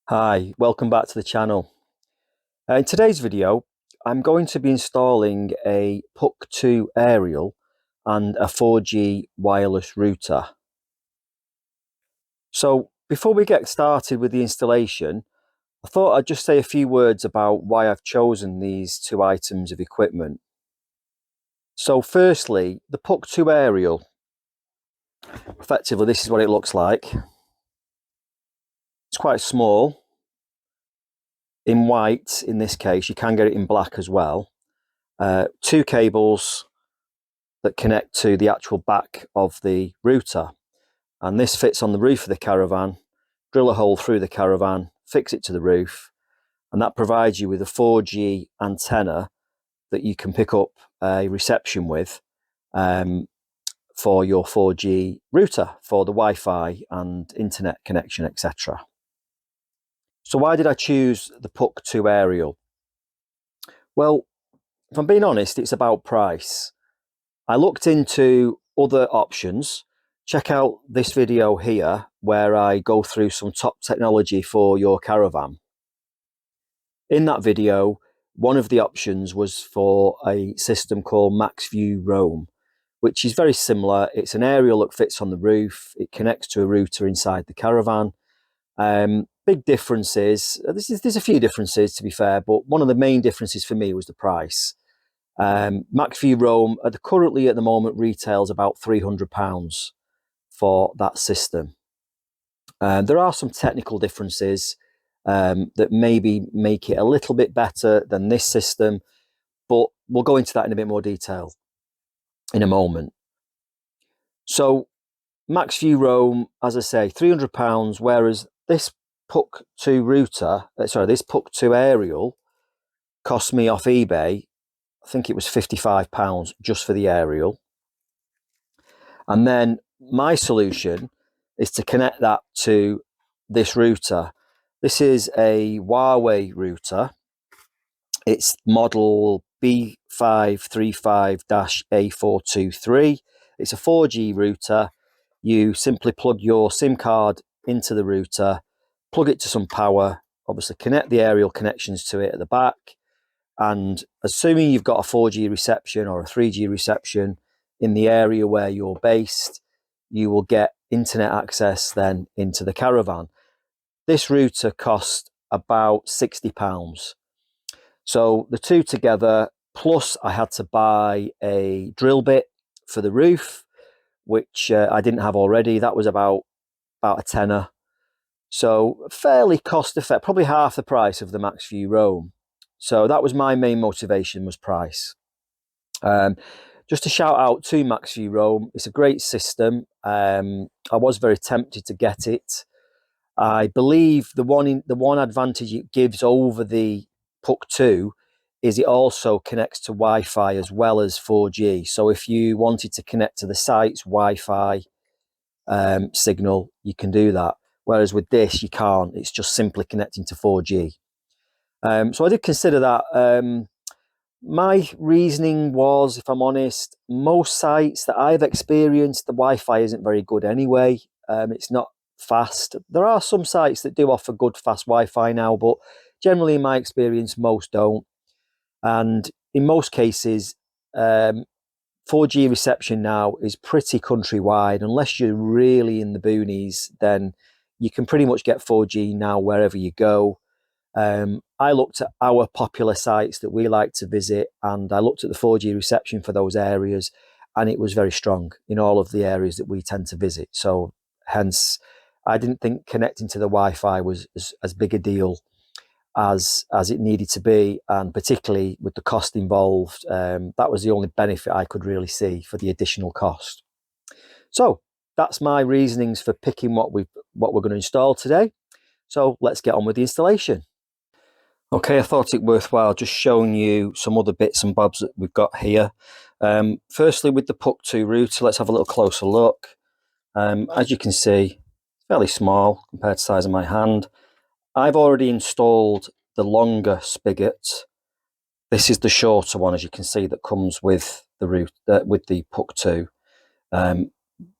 Hi, welcome back to the channel. In today's video, I'm going to be installing a PUC 2 aerial and a 4G wireless router. So before we get started with the installation, I thought I'd just say a few words about why I've chosen these two items of equipment. So firstly, the PUC 2 aerial. Effectively, this is what it looks like. It's quite small. In white, in this case, you can get it in black as well. Two cables that connect to the actual back of the router, and this fits on the roof of the Caravan. Drill a hole through the Caravan, fix it to the roof, and that provides you with a 4G antenna that you can pick up a reception with for your 4G router for the Wi-Fi and internet connection, etc. So why did I choose the PUC 2 aerial? Well, if I'm being honest, it's about price. I looked into other options. Check out this video here where I go through some top technology for your Caravan. In that video, one of the options was for a system called MaxView Roam, which is very similar. It's an aerial that fits on the roof. It connects to a router inside the Caravan. Big differences. There's a few differences, to be fair, but one of the main differences for me was the price. MaxView Roam currently at the moment retails about £300 for that system. There are some technical differences that maybe make it a little bit better than this system, but we'll go into that in a bit more detail in a moment. So MaxView Roam, as I say, £300, whereas this PUC 2 router, this PUC 2 aerial cost me off eBay, I think it was £55 just for the aerial. And then my solution is to connect that to this router. This is a Huawei router. It's model B535-A423. It's a 4G router. You simply plug your SIM card into the router, plug it to some power, obviously connect the aerial connections to it at the back, and assuming you've got a 4G reception or a 3G reception in the area where you're based, you will get internet access then into the Caravan. This router cost about £60. So the two together, plus I had to buy a drill bit for the roof, which I didn't have already. That was about a tenner. So fairly cost effective, probably half the price of the MaxView Roam. So that was my main motivation, was price. Just to shout out to MaxView Roam, it's a great system. I was very tempted to get it. I believe the one advantage it gives over the PUC 2 is it also connects to Wi-Fi as well as 4G. So if you wanted to connect to the site's Wi-Fi signal, you can do that. Whereas with this, you can't. It's just simply connecting to 4G. So I did consider that. My reasoning was, if I'm honest, most sites that I've experienced, the Wi-Fi isn't very good anyway. It's not fast. There are some sites that do offer good fast Wi-Fi now, but generally in my experience, most don't. And in most cases, 4G reception now is pretty countrywide. Unless you're really in the boonies, then you can pretty much get 4G now wherever you go. I looked at our popular sites that we like to visit, and I looked at the 4G reception for those areas, and it was very strong in all of the areas that we tend to visit. So hence, I didn't think connecting to the Wi-Fi was as big a deal as it needed to be, and particularly with the cost involved, that was the only benefit I could really see for the additional cost. So that's my reasonings for picking what we're going to install today. So let's get on with the installation. Okay, I thought it worthwhile just showing you some other bits and bobs that we've got here. Firstly, with the PUC 2 router, let's have a little closer look. As you can see, fairly small compared to the size of my hand. I've already installed the longer spigot. This is the shorter one, as you can see, that comes with the with the PUC 2.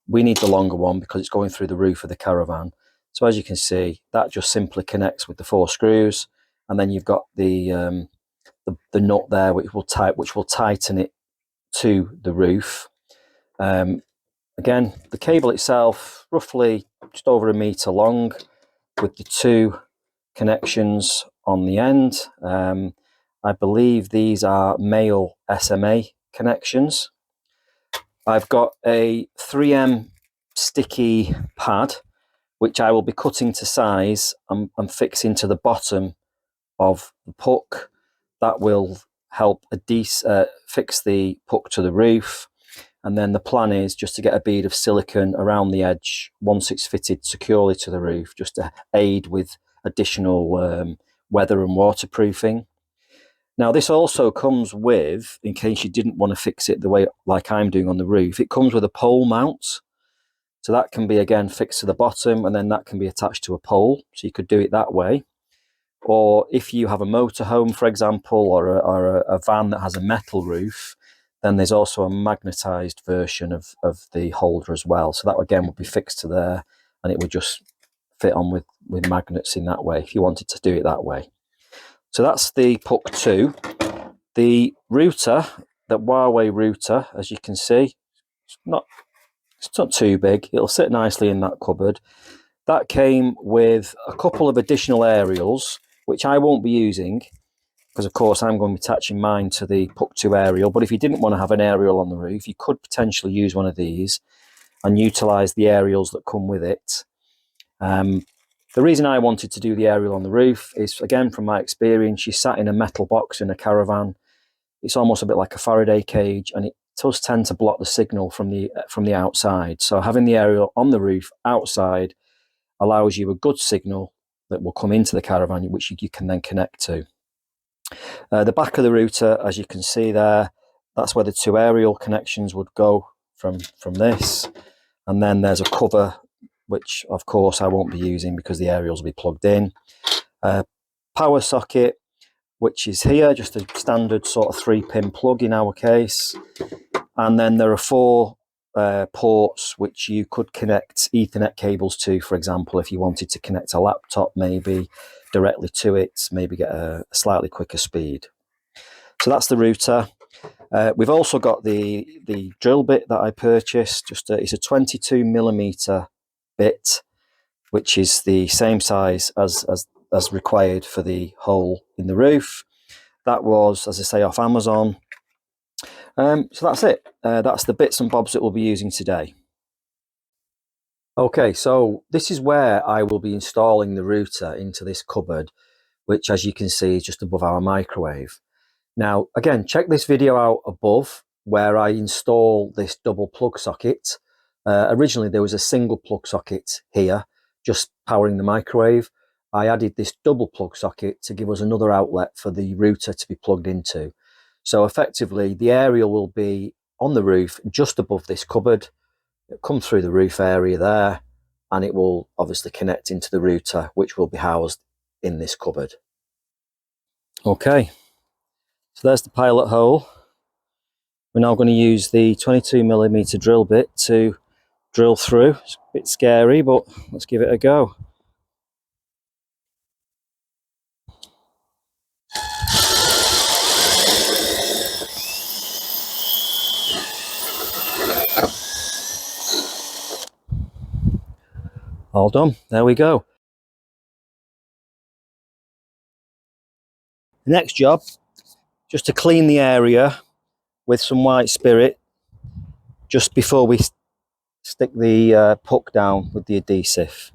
We need the longer one because it's going through the roof of the Caravan. So as you can see, that just simply connects with the 4 screws, and then you've got the nut there which will tighten it to the roof. Again, the cable itself roughly just over 1 meter long, with the 2 connections on the end. I believe these are male SMA connections. I've got a 3M sticky pad which I will be cutting to size and fixing to the bottom of the puck. That will help fix the puck to the roof. And then the plan is just to get a bead of silicone around the edge once it's fitted securely to the roof, just to aid with additional weather and waterproofing. Now this also comes with, in case you didn't want to fix it the way like I'm doing on the roof, it comes with a pole mount. So that can be again fixed to the bottom, and then that can be attached to a pole. So you could do it that way. Or if you have a motorhome, for example, or a van that has a metal roof, then there's also a magnetized version of the holder as well. So that again would be fixed to there, and it would just fit on with magnets in that way if you wanted to do it that way. So that's the Puck 2. The router, the Huawei router, as you can see, it's not too big. It'll sit nicely in that cupboard. That came with a couple of additional aerials, which I won't be using, because of course I'm going to be attaching mine to the Puck 2 aerial. But if you didn't want to have an aerial on the roof, you could potentially use one of these and utilise the aerials that come with it. The reason I wanted to do the aerial on the roof is, again, from my experience, you sat in a metal box in a Caravan. It's almost a bit like a Faraday cage, and it does tend to block the signal from the outside. So having the aerial on the roof outside allows you a good signal that will come into the Caravan, which you can then connect to. The back of the router, as you can see there, that's where the 2 aerial connections would go from this. And then there's a cover, which of course I won't be using because the aerials will be plugged in. Power socket, which is here, just a standard sort of 3-pin plug in our case. And then there are 4 ports which you could connect Ethernet cables to, for example, if you wanted to connect a laptop maybe directly to it, maybe get a slightly quicker speed. So that's the router. We've also got the drill bit that I purchased. It's a 22mm bit, which is the same size as required for the hole in the roof. That was, as I say, off Amazon. So that's it. That's the bits and bobs that we'll be using today. Okay, so this is where I will be installing the router into this cupboard, which, as you can see, is just above our microwave. Now, again, check this video out above where I install this double plug socket. Originally, there was a single plug socket here, just powering the microwave. I added this double plug socket to give us another outlet for the router to be plugged into. So effectively, the aerial will be on the roof just above this cupboard. It'll come through the roof area there, and it will obviously connect into the router, which will be housed in this cupboard. Okay, so there's the pilot hole. We're now going to use the 22mm drill bit to drill through. It's a bit scary, but let's give it a go. All done. There we go. The next job, just to clean the area with some white spirit just before we stick the puck down with the adhesive.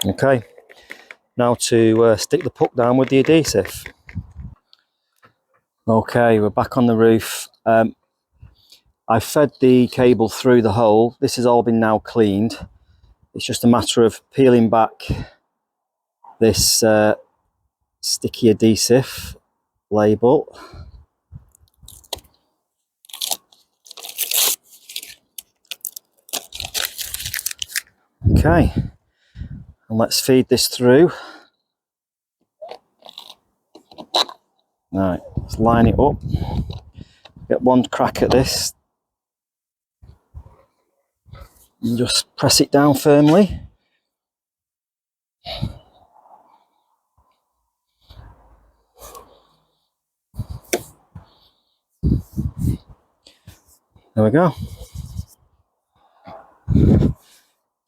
Okay, now to stick the puck down with the adhesive. Okay, we're back on the roof. I fed the cable through the hole. This has all been now cleaned. It's just a matter of peeling back this sticky adhesive label. Okay, and let's feed this through. Right, let's line it up. Get one crack at this. And just press it down firmly. There we go.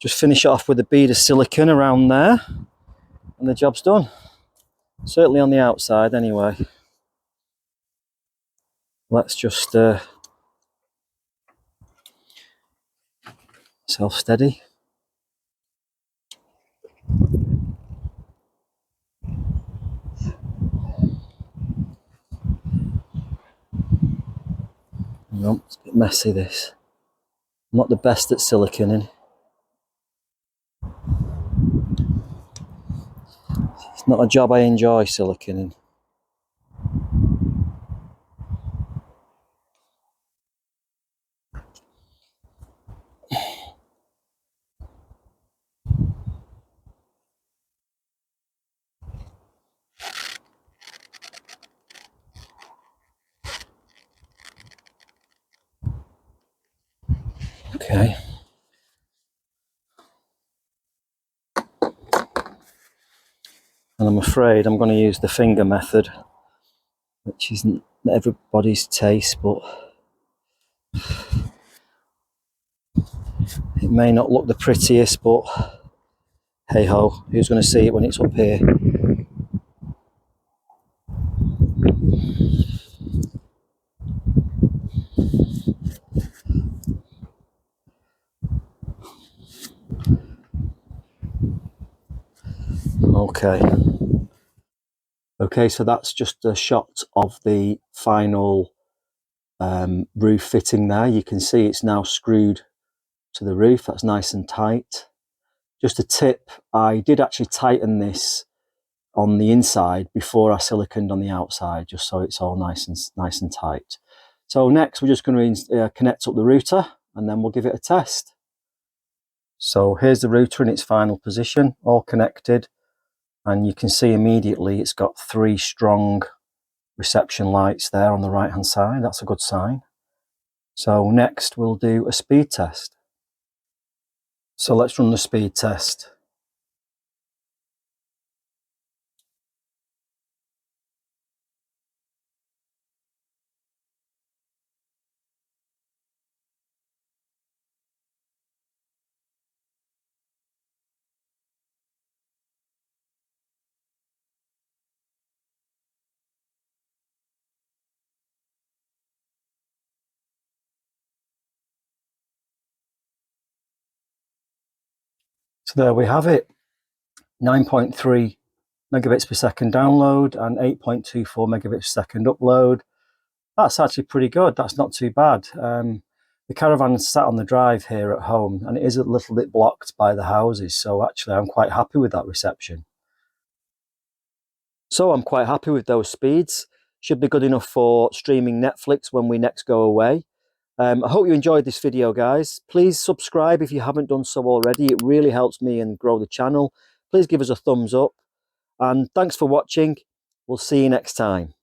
Just finish it off with a bead of silicone around there and the job's done. Certainly on the outside anyway. Let's just self-steady. No, it's a bit messy this. I'm not the best at siliconing. It's not a job I enjoy, siliconing. Okay. And I'm afraid I'm going to use the finger method, which isn't everybody's taste, but it may not look the prettiest, but hey ho, who's going to see it when it's up here? Okay. Okay, so that's just a shot of the final roof fitting there. You can see it's now screwed to the roof. That's nice and tight. Just a tip, I did actually tighten this on the inside before I siliconed on the outside, just so it's all nice and tight. So next we're just going to connect up the router and then we'll give it a test. So here's the router in its final position, all connected, and you can see immediately it's got 3 strong reception lights there on the right hand side. That's a good sign. So next we'll do a speed test. So let's run the speed test. So there we have it, 9.3 megabits per second download and 8.24 megabits per second upload. That's actually pretty good. That's not too bad. The Caravan sat on the drive here at home and it is a little bit blocked by the houses. So actually I'm quite happy with that reception. So I'm quite happy with those speeds. Should be good enough for streaming Netflix when we next go away. I hope you enjoyed this video, guys. Please subscribe if you haven't done so already. It really helps me and grow the channel. Please give us a thumbs up. And thanks for watching. We'll see you next time.